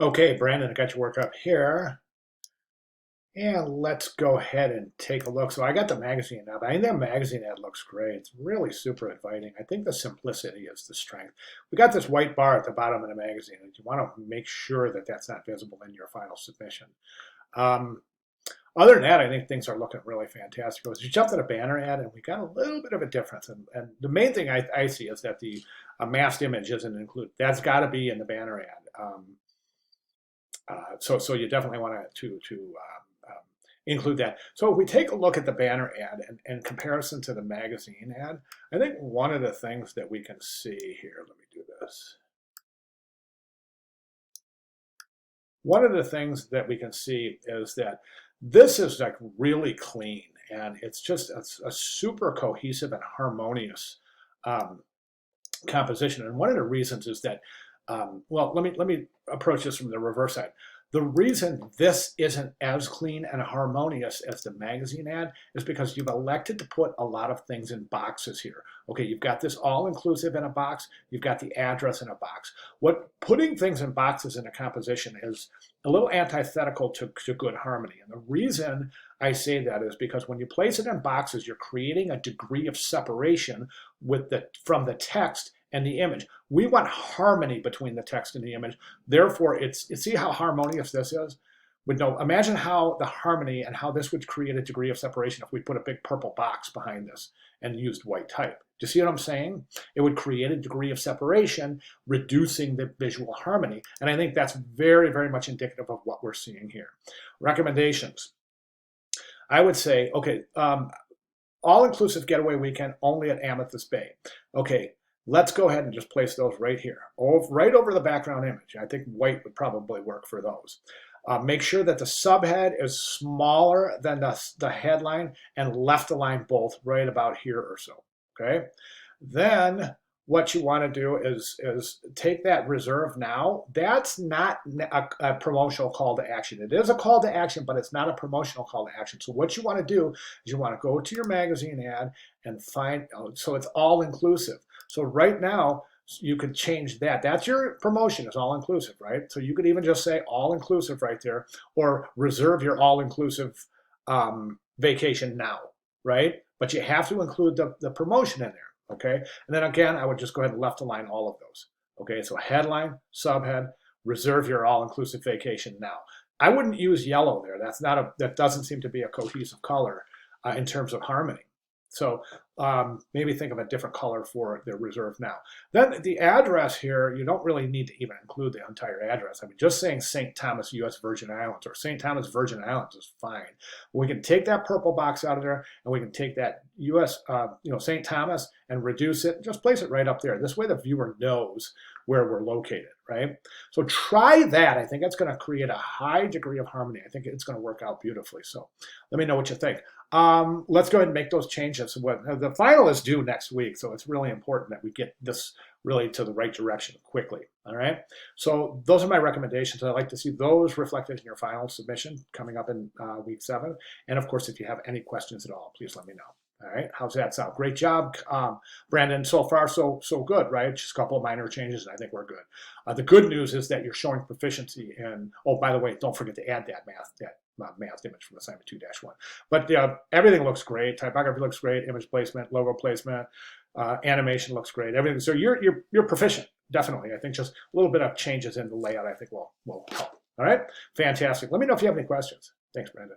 Okay, Brandon, I got your work up here. And let's go ahead and take a look. So I got the magazine now, but I think that magazine ad looks great. It's really super inviting. I think the simplicity is the strength. We got this white bar at the bottom of the magazine, and you want to make sure that that's not visible in your final submission. Um, Other than that, I think things are looking really fantastic. As you jump to the banner ad, and we got a little bit of a difference. And the main thing I see is that the masked image isn't included. That's got to be in the banner ad. So you definitely want include that. So if we take a look at the banner ad and in comparison to the magazine ad, I think one of the things that we can see here, let me do this. One of the things that we can see is that this is like really clean, and it's just a super cohesive and harmonious composition. And one of the reasons is that, well, let me approach this from the reverse side. The reason this isn't as clean and harmonious as the magazine ad is because you've elected to put a lot of things in boxes here. Okay, you've got this all-inclusive in a box, you've got the address in a box. What putting things in boxes in a composition is a little antithetical to good harmony. And the reason I say that is because when you place it in boxes, you're creating a degree of separation from the text and the image. We want harmony between the text and the image. Therefore, see how harmonious this is? Imagine how the harmony and how this would create a degree of separation if we put a big purple box behind this and used white type. Do you see what I'm saying? It would create a degree of separation, reducing the visual harmony. And I think that's very, very much indicative of what we're seeing here. Recommendations. I would say, okay, all-inclusive getaway weekend only at Amethyst Bay. Okay, let's go ahead and just place those right here, right over the background image. I think white would probably work for those. Make sure that the subhead is smaller than the headline and left align both right about here or so, okay? Then what you want to do is take that reserve now. That's not a promotional call to action. It is a call to action, but it's not a promotional call to action. So what you want to do is you want to go to your magazine ad and find, so it's all inclusive. So right now, you could change that. That's your promotion, is all inclusive, right? So you could even just say all inclusive right there, or reserve your all inclusive vacation now, right? But you have to include the promotion in there. Okay, and then again, I would just go ahead and left align all of those. Okay, so headline, subhead, reserve your all-inclusive vacation now. I wouldn't use yellow there. That doesn't seem to be a cohesive color in terms of harmony. So maybe think of a different color for the reserve now. Then the address here, you don't really need to even include the entire address. I mean, just saying St. Thomas, U.S. Virgin Islands, or St. Thomas, Virgin Islands is fine. We can take that purple box out of there, and we can take that U.S., St. Thomas, and reduce it. Just place it right up there. This way the viewer knows where we're located, right? So try that. I think it's going to create a high degree of harmony. I think it's going to work out beautifully. So let me know what you think. Let's go ahead and make those changes. The final is due next week, so it's really important that we get this really to the right direction quickly. All right. So those are my recommendations. I'd like to see those reflected in your final submission coming up in week 7. And of course, if you have any questions at all, please let me know. All right, how's that sound? Great job, Brandon. So far, so good, right? Just a couple of minor changes, and I think we're good. The good news is that you're showing proficiency in. Oh, by the way, don't forget to add that math image from assignment 2-1. But everything looks great. Typography looks great. Image placement, logo placement, animation looks great. Everything. So you're proficient, definitely. I think just a little bit of changes in the layout, I think will help. All right, fantastic. Let me know if you have any questions. Thanks, Brandon.